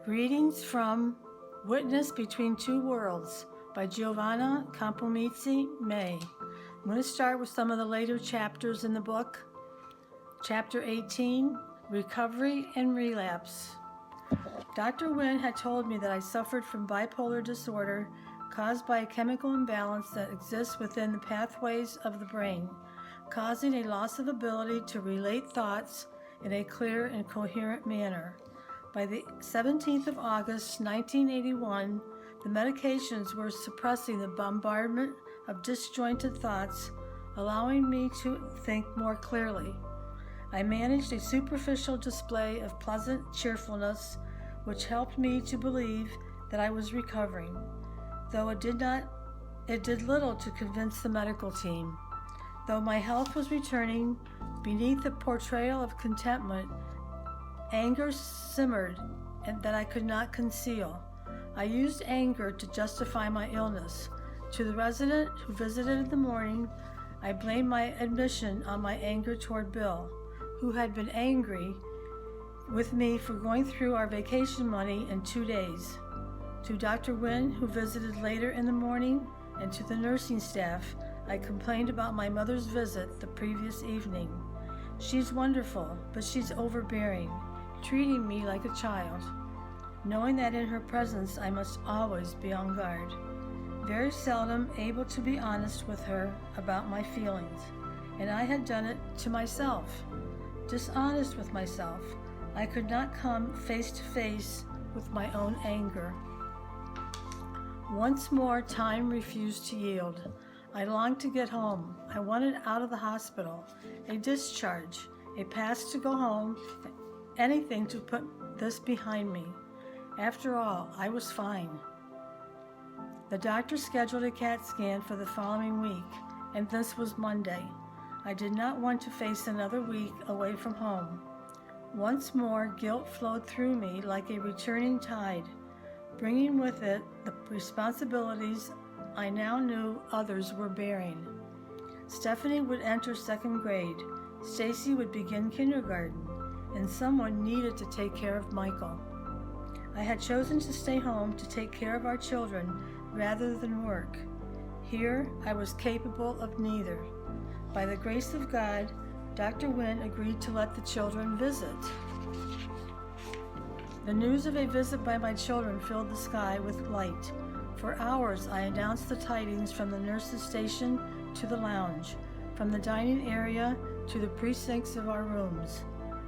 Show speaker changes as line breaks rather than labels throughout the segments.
Readings from Witness Between Two Worlds by Giovanna Campomizzi May. I'm going to start with some of the later chapters in the book. Chapter 18, Recovery and Relapse. Dr. Nguyen had told me that I suffered from bipolar disorder caused by a chemical imbalance that exists within the pathways of the brain, causing a loss of ability to relate thoughts in a clear and coherent manner. By the 17th of August, 1981, the medications were suppressing the bombardment of disjointed thoughts, allowing me to think more clearly. I managed a superficial display of pleasant cheerfulness, which helped me to believe that I was recovering, though it did little to convince the medical team. Though my health was returning, beneath the portrayal of contentment, anger simmered and that I could not conceal. I used anger to justify my illness. To the resident who visited in the morning, I blamed my admission on my anger toward Bill, who had been angry with me for going through our vacation money in 2 days. To Dr. Nguyen, who visited later in the morning, and to the nursing staff, I complained about my mother's visit the previous evening. She's wonderful, but she's overbearing, treating me like a child, knowing that in her presence I must always be on guard. Very seldom able to be honest with her about my feelings, and I had done it to myself. Dishonest with myself, I could not come face to face with my own anger. Once more, time refused to yield. I longed to get home. I wanted out of the hospital, a discharge, a pass to go home, anything to put this behind me. After all, I was fine. The doctor scheduled a CAT scan for the following week, and this was Monday. I did not want to face another week away from home. Once more, guilt flowed through me like a returning tide, bringing with it the responsibilities I now knew others were bearing. Stephanie would enter 2nd grade, Stacy would begin kindergarten, and someone needed to take care of Michael. I had chosen to stay home to take care of our children rather than work. Here, I was capable of neither. By the grace of God, Dr. Nguyen agreed to let the children visit. The news of a visit by my children filled the sky with light. For hours, I announced the tidings from the nurse's station to the lounge, from the dining area to the precincts of our rooms.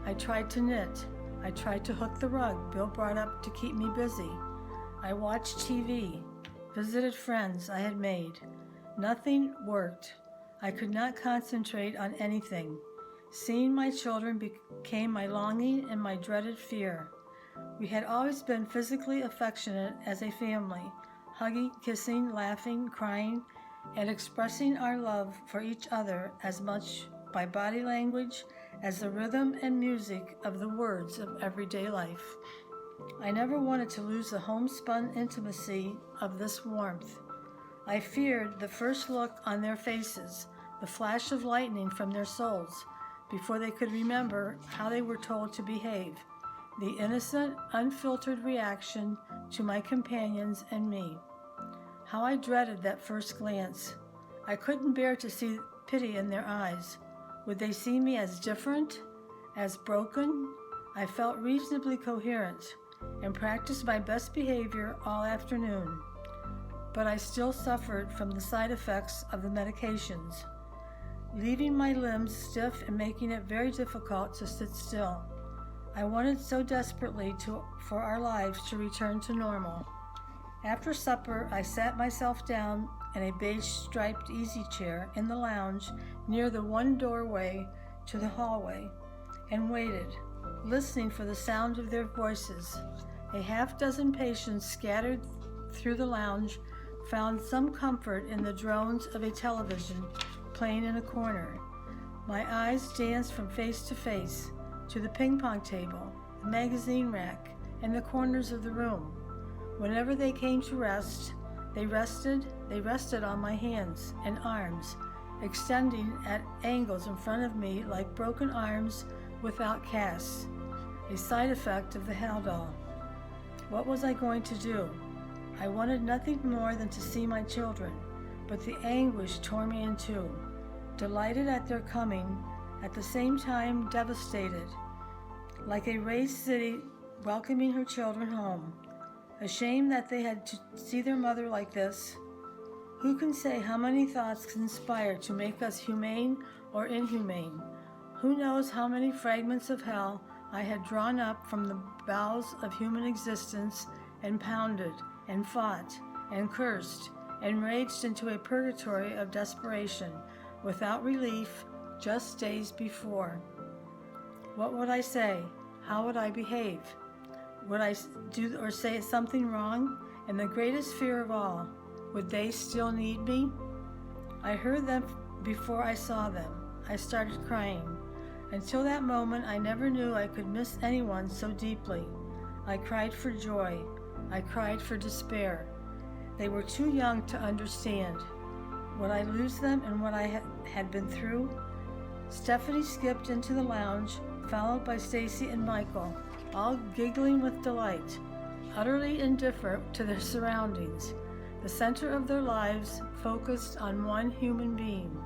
I tried to knit. I tried to hook the rug Bill brought up to keep me busy. I watched TV, visited friends I had made. Nothing worked. I could not concentrate on anything. Seeing my children became my longing and my dreaded fear. We had always been physically affectionate as a family, hugging, kissing, laughing, crying, and expressing our love for each other as much by body language as the rhythm and music of the words of everyday life. I never wanted to lose the homespun intimacy of this warmth. I feared the first look on their faces, the flash of lightning from their souls, before they could remember how they were told to behave, the innocent, unfiltered reaction to my companions and me. How I dreaded that first glance. I couldn't bear to see pity in their eyes. Would they see me as different, as broken? I felt reasonably coherent and practiced my best behavior all afternoon, but I still suffered from the side effects of the medications, leaving my limbs stiff and making it very difficult to sit still. I wanted so desperately for our lives to return to normal. After supper, I sat myself down in a beige-striped easy chair in the lounge near the one doorway to the hallway and waited, listening for the sound of their voices. A half-dozen patients scattered through the lounge found some comfort in the drones of a television playing in a corner. My eyes danced from face to face, to the ping-pong table, the magazine rack, and the corners of the room. Whenever they came to rest, they rested on my hands and arms, extending at angles in front of me like broken arms without casts, a side effect of the Haldol. What was I going to do? I wanted nothing more than to see my children, but the anguish tore me in two. Delighted at their coming, at the same time devastated, like a raised city welcoming her children home. Ashamed that they had to see their mother like this. Who can say how many thoughts conspire to make us humane or inhumane? Who knows how many fragments of hell I had drawn up from the bowels of human existence and pounded and fought and cursed and raged into a purgatory of desperation, without relief, just days before. What would I say? How would I behave? Would I do or say something wrong? And the greatest fear of all, would they still need me? I heard them before I saw them. I started crying. Until that moment, I never knew I could miss anyone so deeply. I cried for joy. I cried for despair. They were too young to understand. Would I lose them and what I had been through? Stephanie skipped into the lounge, followed by Stacy and Michael, all giggling with delight, utterly indifferent to their surroundings, the center of their lives focused on one human being.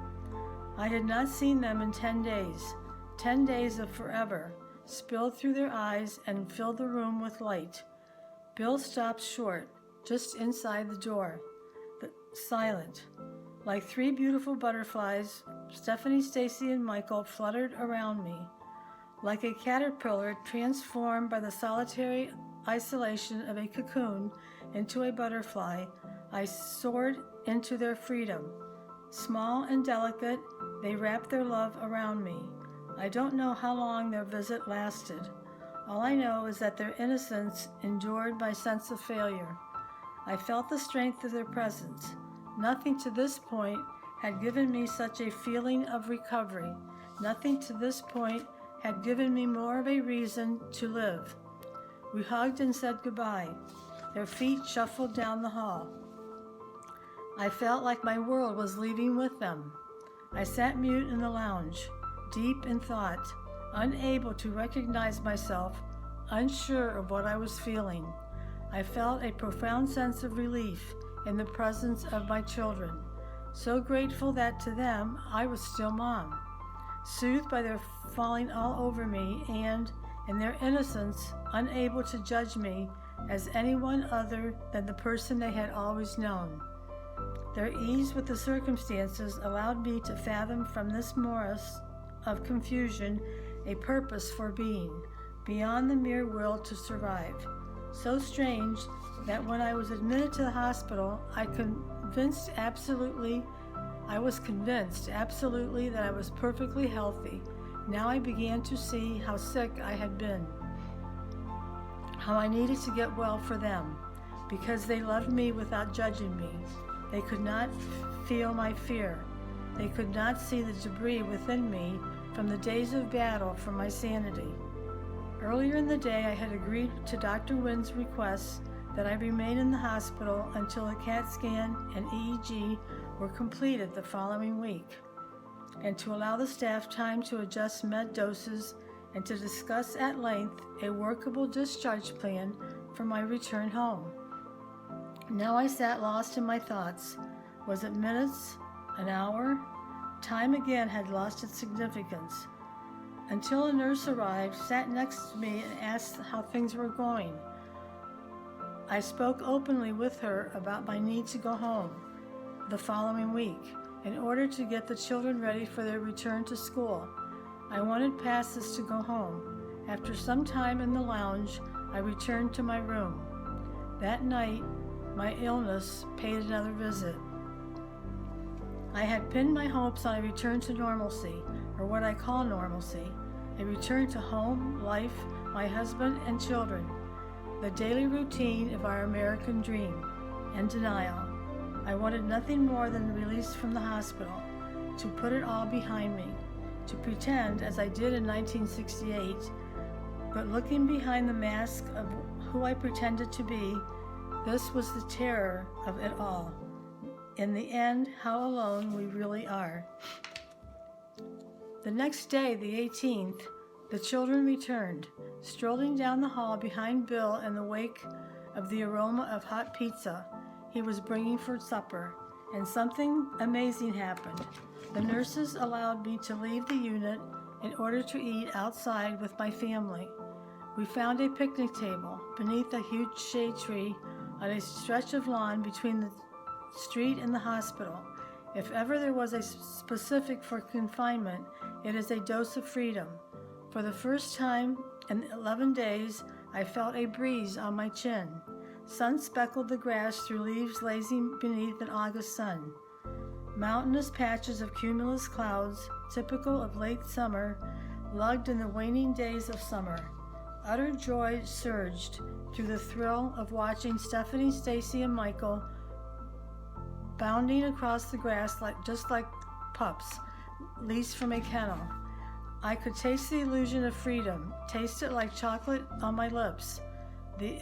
I had not seen them in 10 days, 10 days of forever, spilled through their eyes and filled the room with light. Bill stopped short, just inside the door, silent. Like three beautiful butterflies, Stephanie, Stacy, and Michael fluttered around me. Like a caterpillar transformed by the solitary isolation of a cocoon into a butterfly, I soared into their freedom. Small and delicate, they wrapped their love around me. I don't know how long their visit lasted. All I know is that their innocence endured my sense of failure. I felt the strength of their presence. Nothing to this point had given me such a feeling of recovery. Nothing to this point had given me more of a reason to live. We hugged and said goodbye. Their feet shuffled down the hall. I felt like my world was leaving with them. I sat mute in the lounge, deep in thought, unable to recognize myself, unsure of what I was feeling. I felt a profound sense of relief in the presence of my children, so grateful that to them I was still mom, soothed by their falling all over me and, in their innocence, unable to judge me as anyone other than the person they had always known. Their ease with the circumstances allowed me to fathom from this morass of confusion a purpose for being, beyond the mere will to survive. So strange that when I was admitted to the hospital, I was convinced absolutely that I was perfectly healthy. Now I began to see how sick I had been, how I needed to get well for them, because they loved me without judging me. They could not feel my fear. They could not see the debris within me from the days of battle for my sanity. Earlier in the day, I had agreed to Dr. Wynn's request that I remain in the hospital until a CAT scan and EEG were completed the following week, and to allow the staff time to adjust med doses and to discuss at length a workable discharge plan for my return home. Now I sat lost in my thoughts. Was it minutes? An hour? Time again had lost its significance. Until a nurse arrived, sat next to me, and asked how things were going. I spoke openly with her about my need to go home the following week in order to get the children ready for their return to school. I wanted passes to go home. After some time in the lounge, I returned to my room. That night, my illness paid another visit. I had pinned my hopes on a return to normalcy, or what I call normalcy, a return to home, life, my husband and children, the daily routine of our American dream, and denial. I wanted nothing more than release from the hospital, to put it all behind me, to pretend as I did in 1968, but looking behind the mask of who I pretended to be, this was the terror of it all. In the end, how alone we really are. The next day, the 18th, the children returned, strolling down the hall behind Bill in the wake of the aroma of hot pizza he was bringing for supper, and something amazing happened. The nurses allowed me to leave the unit in order to eat outside with my family. We found a picnic table beneath a huge shade tree on a stretch of lawn between the street and the hospital. If ever there was a specific for confinement, it is a dose of freedom. For the first time in 11 days, I felt a breeze on my chin. Sun speckled the grass through leaves lazing beneath an August sun. Mountainous patches of cumulus clouds, typical of late summer, lugged in the waning days of summer. Utter joy surged through the thrill of watching Stephanie, Stacy, and Michael bounding across the grass just like pups, leased from a kennel. I could taste the illusion of freedom, taste it like chocolate on my lips. The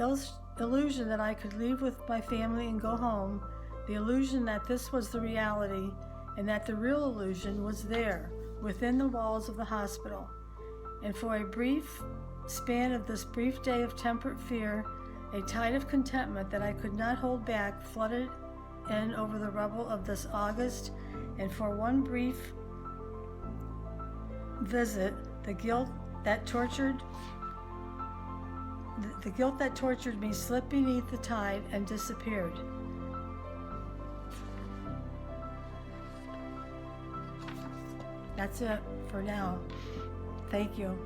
illusion that I could leave with my family and go home, the illusion that this was the reality, and that the real illusion was there, within the walls of the hospital. And for a brief span of this brief day of temperate fear, a tide of contentment that I could not hold back flooded in over the rubble of this August, and for one brief visit, the guilt that tortured me slipped beneath the tide and disappeared. That's it for now. Thank you.